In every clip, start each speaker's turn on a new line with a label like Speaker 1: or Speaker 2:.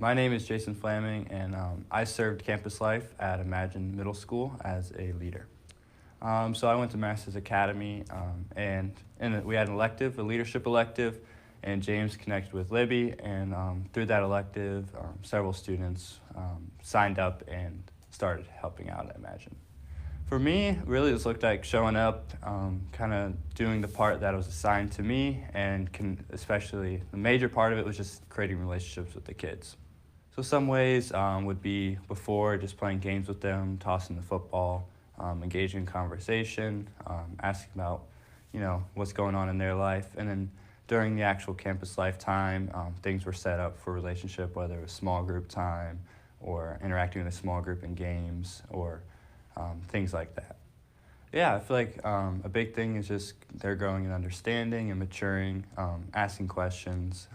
Speaker 1: My name is Jason Flaming, and I served campus life at Imagine Middle School as a leader. So I went to Masters Academy, and we had an elective, a leadership elective, and James connected with Libby, and through that elective, several students signed up and started helping out at Imagine. For me, really just looked like showing up, kind of doing the part that was assigned to me, and especially the major part of it was just creating relationships with the kids. So some ways would be before just playing games with them, tossing the football, engaging in conversation, asking about, what's going on in their life. And then during the actual campus life time, things were set up for relationship, whether it was small group time or interacting with a small group in games or things like that. Yeah, I feel like a big thing is just they're growing in understanding and maturing, asking questions.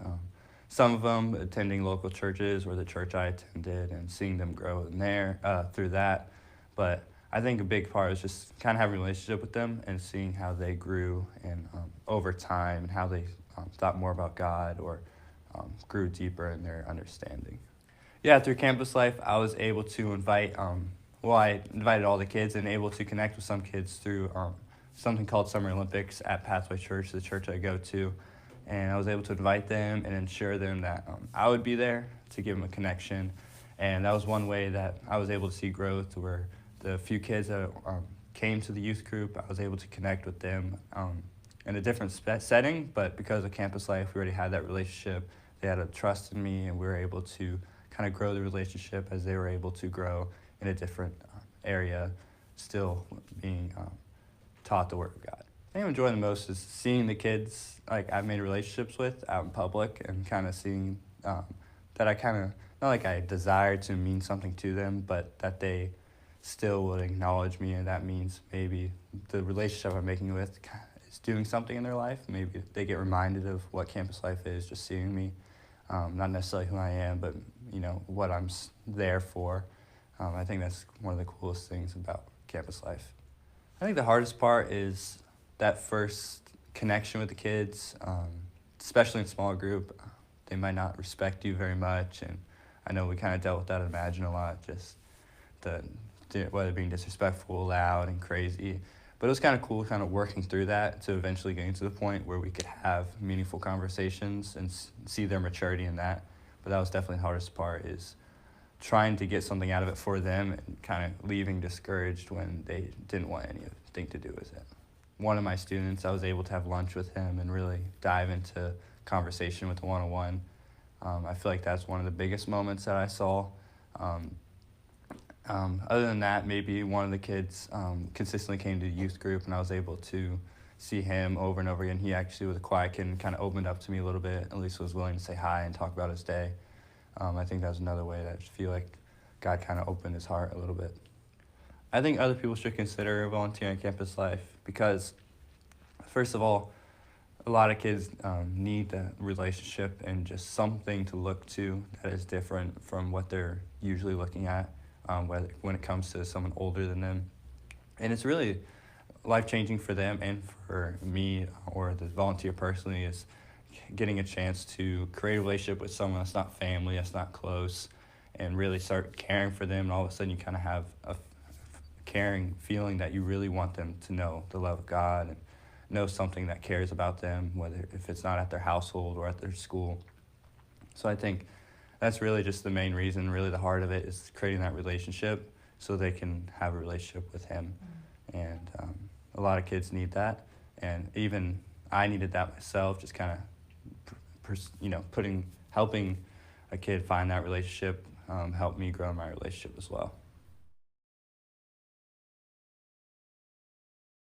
Speaker 1: Some of them attending local churches or the church I attended and seeing them grow in there through that. But I think a big part is just kind of having a relationship with them and seeing how they grew and over time and how they thought more about God or grew deeper in their understanding. Yeah, through campus life, I was able to invite, I invited all the kids and able to connect with some kids through something called Summer Olympics at Pathway Church, the church I go to. And I was able to invite them and ensure them that I would be there to give them a connection. And that was one way that I was able to see growth, where the few kids that came to the youth group, I was able to connect with them in a different setting, but because of campus life, we already had that relationship. They had a trust in me, and we were able to kind of grow the relationship as they were able to grow in a different area, still being taught the Word of God. I think I'm enjoying the most is seeing the kids like I've made relationships with out in public, and kind of seeing that I kind of, not like I desire to mean something to them, but that they still would acknowledge me, and that means maybe the relationship I'm making with is doing something in their life. Maybe they get reminded of what campus life is, just seeing me, not necessarily who I am, but what I'm there for. I think that's one of the coolest things about campus life. I think the hardest part is that first connection with the kids, especially in small group. They might not respect you very much, and I know we kind of dealt with that at Imagine a lot, just whether being disrespectful, loud, and crazy. But it was kind of cool kind of working through that to eventually getting to the point where we could have meaningful conversations and see their maturity in that. But that was definitely the hardest part, is trying to get something out of it for them and kind of leaving discouraged when they didn't want anything to do with it. One of my students, I was able to have lunch with him and really dive into conversation with the one-on-one. I feel like that's one of the biggest moments that I saw. Other than that, maybe one of the kids consistently came to the youth group, and I was able to see him over and over again. He actually was a quiet kid and kind of opened up to me a little bit, at least was willing to say hi and talk about his day. I think that was another way that I feel like God kind of opened his heart a little bit. I think other people should consider volunteering campus life because, first of all, a lot of kids need that relationship and just something to look to that is different from what they're usually looking at when it comes to someone older than them. And it's really life-changing for them and for me or the volunteer personally, is getting a chance to create a relationship with someone that's not family, that's not close, and really start caring for them. And all of a sudden you kind of have a caring feeling that you really want them to know the love of God and know something that cares about them, whether if it's not at their household or at their school. So I think that's really just the main reason, really the heart of it, is creating that relationship so they can have a relationship with him. And a lot of kids need that, and even I needed that myself, just kind of helping a kid find that relationship helped me grow my relationship as well.